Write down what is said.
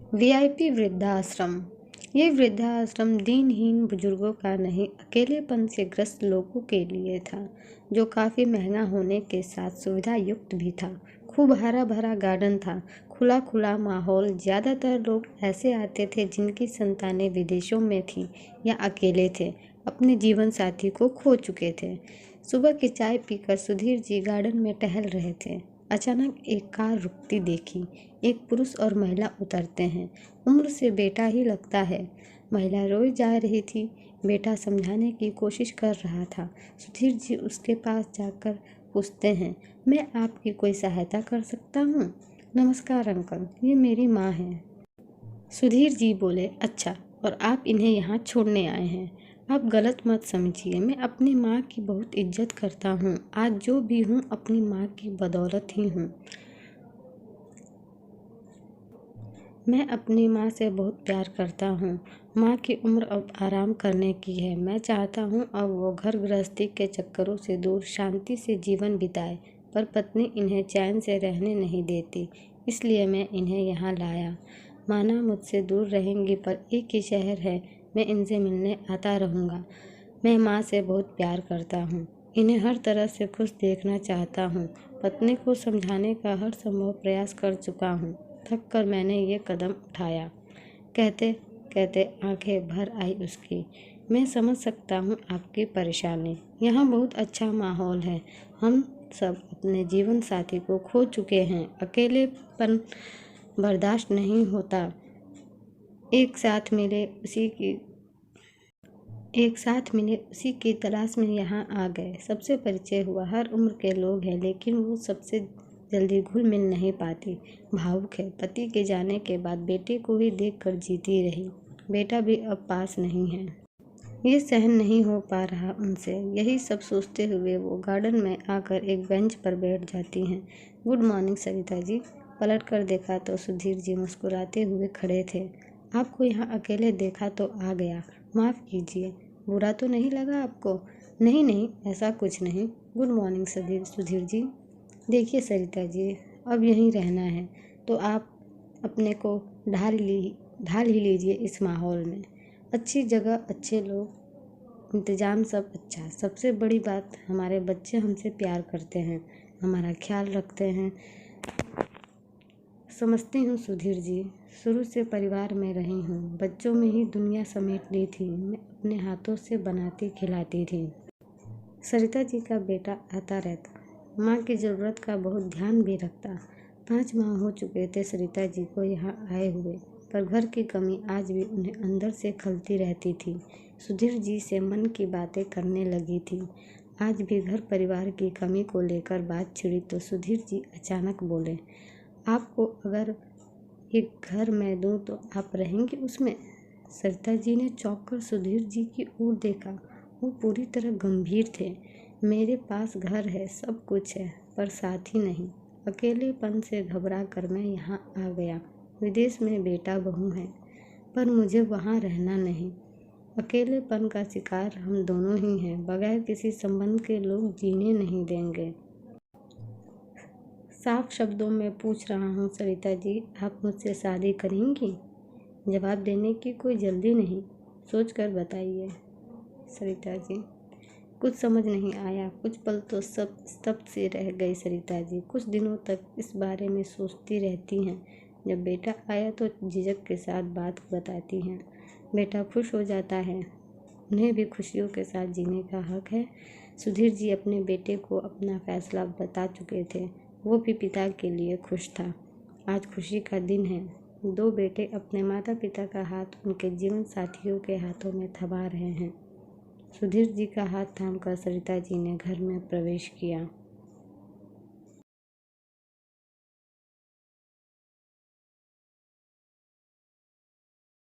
VIP वृद्धाश्रम। ये वृद्धाश्रम दीनहीन बुजुर्गों का नहीं, अकेलेपन से ग्रस्त लोगों के लिए था, जो काफ़ी महंगा होने के साथ सुविधा युक्त भी था। खूब हरा भरा गार्डन था, खुला खुला माहौल। ज़्यादातर लोग ऐसे आते थे जिनकी संतानें विदेशों में थीं या अकेले थे, अपने जीवन साथी को खो चुके थे। सुबह की चाय पीकर सुधीर जी गार्डन में टहल रहे थे। अचानक एक कार रुकती देखी। एक पुरुष और महिला उतरते हैं। उम्र से बेटा ही लगता है। महिला रोई जा रही थी। बेटा समझाने की कोशिश कर रहा था। सुधीर जी उसके पास जाकर पूछते हैं, मैं आपकी कोई सहायता कर सकता हूँ? नमस्कार अंकल, ये मेरी माँ है। सुधीर जी बोले, अच्छा, और आप इन्हें यहाँ छोड़ने आए हैं? आप गलत मत समझिए, मैं अपनी माँ की बहुत इज्जत करता हूँ। आज जो भी हूँ अपनी माँ की बदौलत ही हूँ। मैं अपनी माँ से बहुत प्यार करता हूँ। माँ की उम्र अब आराम करने की है। मैं चाहता हूँ अब वो घर गृहस्थी के चक्करों से दूर शांति से जीवन बिताए, पर पत्नी इन्हें चैन से रहने नहीं देती, इसलिए मैं इन्हें यहाँ लाया। माना मुझसे दूर रहेंगी, पर एक ही शहर है, मैं इनसे मिलने आता रहूँगा। मैं माँ से बहुत प्यार करता हूँ, इन्हें हर तरह से खुश देखना चाहता हूँ। पत्नी को समझाने का हर संभव प्रयास कर चुका हूँ, थक कर मैंने ये कदम उठाया। कहते कहते आंखें भर आई उसकी। मैं समझ सकता हूँ आपकी परेशानी। यहाँ बहुत अच्छा माहौल है। हम सब अपने जीवन साथी को खो चुके हैं। अकेलेपन बर्दाश्त नहीं होता। एक साथ मिले उसी की तलाश में यहाँ आ गए। सबसे परिचय हुआ। हर उम्र के लोग हैं, लेकिन वो सबसे जल्दी घुल मिल नहीं पाती। भावुक है। पति के जाने के बाद बेटे को ही देखकर जीती रही। बेटा भी अब पास नहीं है। ये सहन नहीं हो पा रहा उनसे। यही सब सोचते हुए वो गार्डन में आकर एक बेंच पर बैठ जाती हैं। Good morning Sarita ji. पलट कर देखा तो सुधीर जी मुस्कुराते हुए खड़े थे। आपको यहाँ अकेले देखा तो आ गया। माफ़ कीजिए, बुरा तो नहीं लगा आपको? नहीं नहीं, ऐसा कुछ नहीं। Good morning Sudhir ji. देखिए सरिता जी, अब यहीं रहना है तो आप अपने को ढाल ही लीजिए इस माहौल में। अच्छी जगह, अच्छे लोग, इंतज़ाम सब अच्छा। सबसे बड़ी बात, हमारे बच्चे हमसे प्यार करते हैं, हमारा ख्याल रखते हैं। समझती हूँ सुधीर जी, शुरू से परिवार में रही हूँ। बच्चों में ही दुनिया समेट ली थी। मैं अपने हाथों से बनाती खिलाती थी। सरिता जी का बेटा आता रहता, माँ की ज़रूरत का बहुत ध्यान भी रखता। 5 माह हो चुके थे सरिता जी को यहाँ आए हुए, पर घर की कमी आज भी उन्हें अंदर से खलती रहती थी। सुधीर जी से मन की बातें करने लगी थी। आज भी घर परिवार की कमी को लेकर बात छिड़ी तो सुधीर जी अचानक बोले, आपको अगर एक घर मैं दूँ तो आप रहेंगे उसमें? सरिता जी ने चौंक कर सुधीर जी की ओर देखा। वो पूरी तरह गंभीर थे। मेरे पास घर है, सब कुछ है, पर साथी नहीं। अकेलेपन से घबरा कर मैं यहाँ आ गया। विदेश में बेटा बहू है, पर मुझे वहाँ रहना नहीं। अकेलेपन का शिकार हम दोनों ही हैं। बगैर किसी संबंध के लोग जीने नहीं देंगे। साफ शब्दों में पूछ रहा हूँ सरिता जी, आप मुझसे शादी करेंगी? जवाब देने की कोई जल्दी नहीं, सोच कर बताइए। सरिता जी, कुछ समझ नहीं आया। कुछ पल तो सब स्तब्ध से रह गई सरिता जी। कुछ दिनों तक इस बारे में सोचती रहती हैं। जब बेटा आया तो झिझक के साथ बात बताती हैं। बेटा खुश हो जाता है। उन्हें भी खुशियों के साथ जीने का हक है। सुधीर जी अपने बेटे को अपना फैसला बता चुके थे। वो भी पिता के लिए खुश था। आज खुशी का दिन है। 2 बेटे अपने माता पिता का हाथ उनके जीवन साथियों के हाथों में थमा रहे हैं। सुधीर जी का हाथ थामकर सरिता जी ने घर में प्रवेश किया।